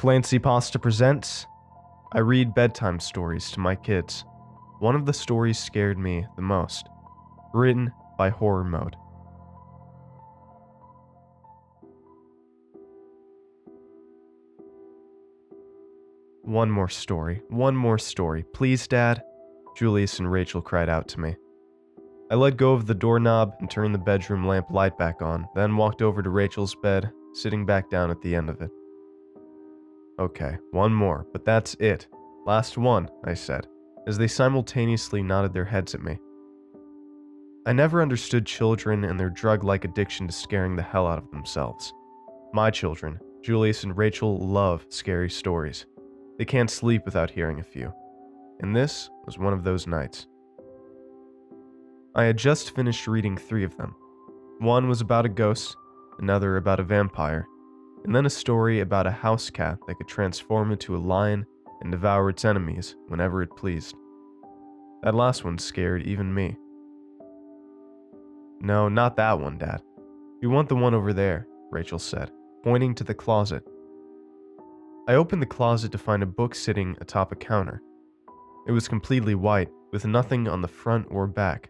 ClancyPasta presents. I read bedtime stories to my kids. One of the stories scared me the most. Written by HorrorMode. One more story. Please, Dad, Julius and Rachel cried out to me. I let go of the doorknob and turned the bedroom lamp light back on, then walked over to Rachel's bed, sitting back down at the end of it. Okay, one more, but that's it. Last one, I said, as they simultaneously nodded their heads at me. I never understood children and their drug-like addiction to scaring the hell out of themselves. My children, Julius and Rachel, love scary stories. They can't sleep without hearing a few. And this was one of those nights. I had just finished reading 3 of them. One was about a ghost, another about a vampire, and then a story about a house cat that could transform into a lion and devour its enemies whenever it pleased. That last one scared even me. No, not that one, Dad. We want the one over there, Rachel said, pointing to the closet. I opened the closet to find a book sitting atop a counter. It was completely white, with nothing on the front or back.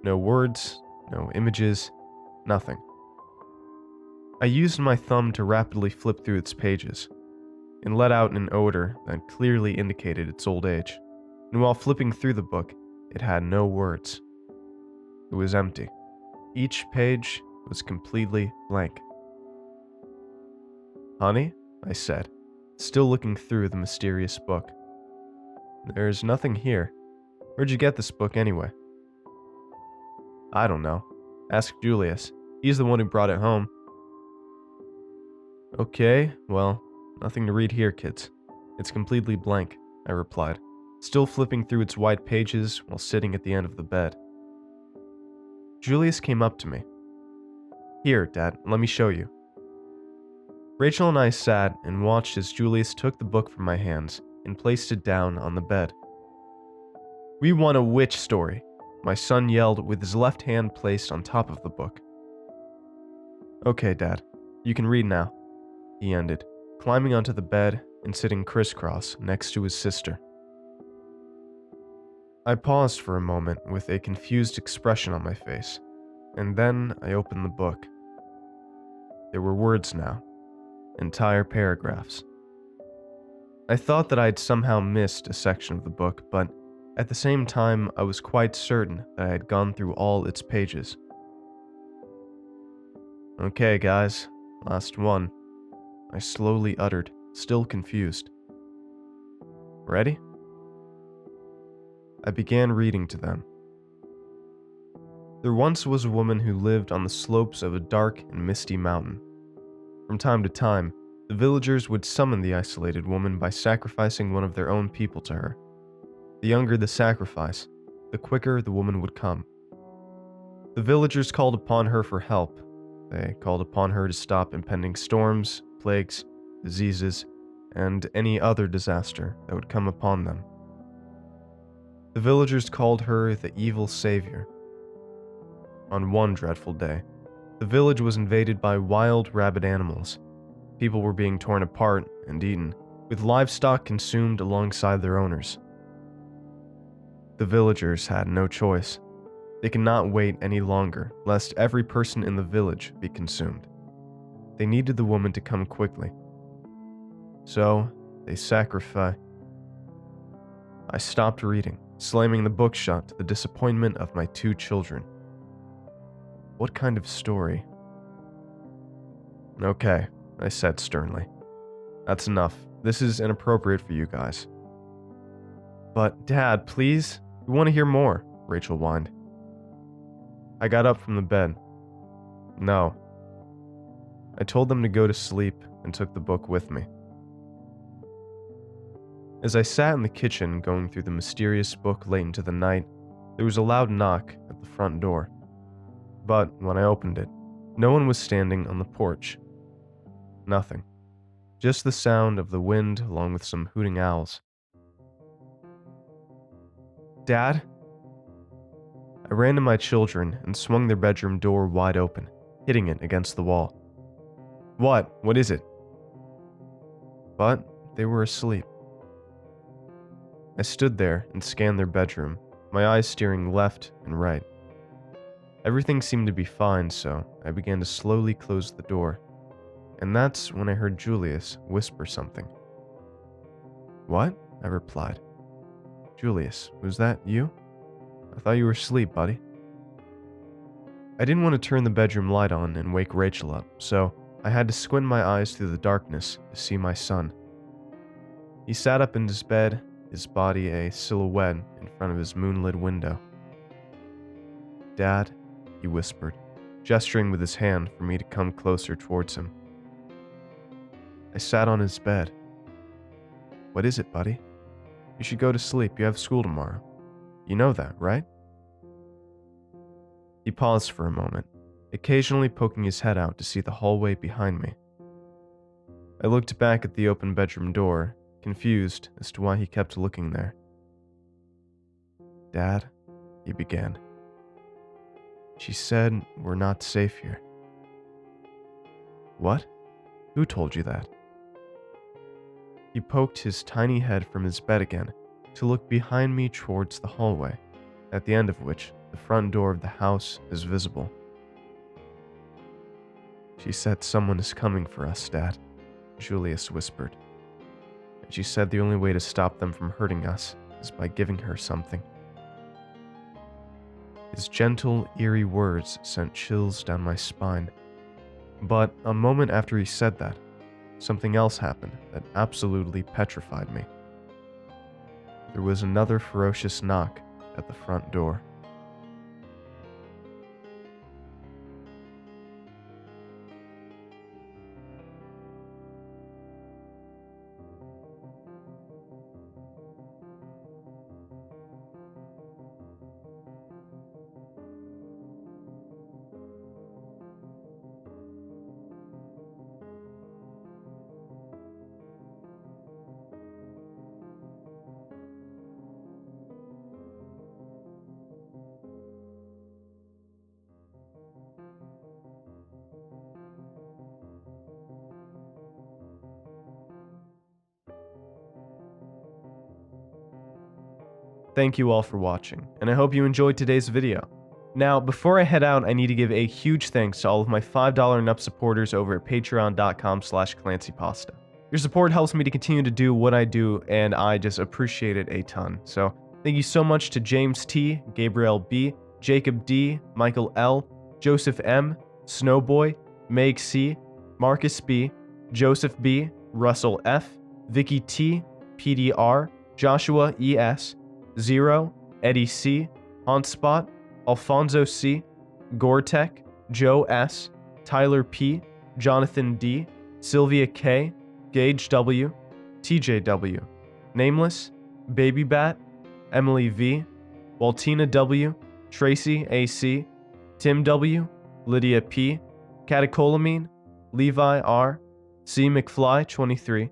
No words, no images, nothing. I used my thumb to rapidly flip through its pages, and let out an odor that clearly indicated its old age. And while flipping through the book, it had no words. It was empty. Each page was completely blank. Honey, I said, still looking through the mysterious book. There's nothing here. Where'd you get this book anyway? I don't know. Ask Julius. He's the one who brought it home. Okay, well, nothing to read here, kids. It's completely blank, I replied, still flipping through its white pages while sitting at the end of the bed. Julius came up to me. Here, Dad, let me show you. Rachel and I sat and watched as Julius took the book from my hands and placed it down on the bed. We want a witch story, my son yelled with his left hand placed on top of the book. Okay, Dad, you can read now, he ended, climbing onto the bed and sitting crisscross next to his sister. I paused for a moment with a confused expression on my face, and then I opened the book. There were words now, entire paragraphs. I thought that I'd somehow missed a section of the book, but at the same time I was quite certain that I had gone through all its pages. Okay, guys, last one, I slowly uttered, still confused. Ready? I began reading to them. There once was a woman who lived on the slopes of a dark and misty mountain. From time to time, the villagers would summon the isolated woman by sacrificing one of their own people to her. The younger the sacrifice, the quicker the woman would come. The villagers called upon her for help. They called upon her to stop impending storms, plagues, diseases, and any other disaster that would come upon them. The villagers called her the evil savior. On one dreadful day, the village was invaded by wild, rabid animals. People were being torn apart and eaten, with livestock consumed alongside their owners. The villagers had no choice. They could not wait any longer, lest every person in the village be consumed. They needed the woman to come quickly. So, they sacrificed. I stopped reading, slamming the book shut to the disappointment of my 2 children. What kind of story? Okay, I said sternly. That's enough. This is inappropriate for you guys. But, Dad, please? We want to hear more, Rachel whined. I got up from the bed. No. I told them to go to sleep and took the book with me. As I sat in the kitchen going through the mysterious book late into the night, there was a loud knock at the front door. But when I opened it, no one was standing on the porch. Nothing. Just the sound of the wind along with some hooting owls. Dad? I ran to my children and swung their bedroom door wide open, hitting it against the wall. What? What is it? but they were asleep. I stood there and scanned their bedroom, my eyes steering left and right. Everything seemed to be fine, so I began to slowly close the door, and that's when I heard Julius whisper something. "What?" I replied. "Julius, was that you? I thought you were asleep, buddy." I didn't want to turn the bedroom light on and wake Rachel up, so I had to squint my eyes through the darkness to see my son. He sat up in his bed, his body a silhouette in front of his moonlit window. "Dad," he whispered, gesturing with his hand for me to come closer towards him. I sat on his bed. "What is it, buddy? You should go to sleep. You have school tomorrow. You know that, right?" He paused for a moment, occasionally poking his head out to see the hallway behind me. I looked back at the open bedroom door, confused as to why he kept looking there. "Dad," he began. "She said we're not safe here." "What? Who told you that?" He poked his tiny head from his bed again to look behind me towards the hallway, at the end of which the front door of the house is visible. "She said someone is coming for us, Dad," Julius whispered. "And she said the only way to stop them from hurting us is by giving her something." His gentle, eerie words sent chills down my spine. But a moment after he said that, something else happened that absolutely petrified me. There was another ferocious knock at the front door. Thank you all for watching, and I hope you enjoyed today's video. Now, before I head out, I need to give a huge thanks to all of my $5 and up supporters over at patreon.com/ClancyPasta. Your support helps me to continue to do what I do, and I just appreciate it a ton. So, thank you so much to James T, Gabriel B, Jacob D, Michael L, Joseph M, Snowboy, Meg C, Marcus B, Joseph B, Russell F, Vicky T, PDR, Joshua ES, Zero, Eddie C, Hauntspot, Alfonso C, Goretech, Joe S, Tyler P, Jonathan D, Sylvia K, Gage W, TJ W, Nameless, Baby Bat, Emily V, Waltina W, Tracy AC, Tim W, Lydia P, Catecholamine, Levi R, C McFly 23,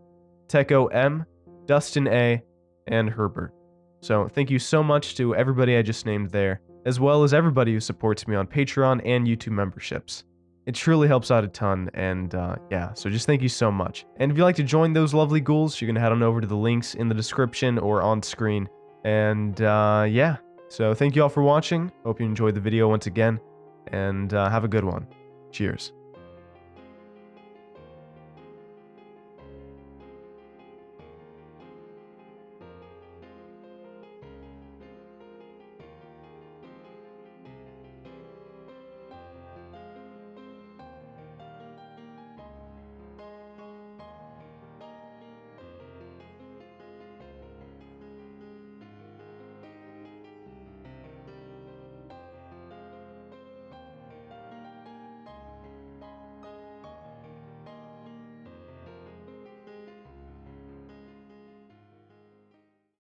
Techo M, Dustin A, and Herbert. So thank you so much to everybody I just named there, as well as everybody who supports me on Patreon and YouTube memberships. It truly helps out a ton, and yeah, so just thank you so much. And if you'd like to join those lovely ghouls, you can head on over to the links in the description or on screen. And yeah, so thank you all for watching. Hope you enjoyed the video once again, and have a good one. Cheers.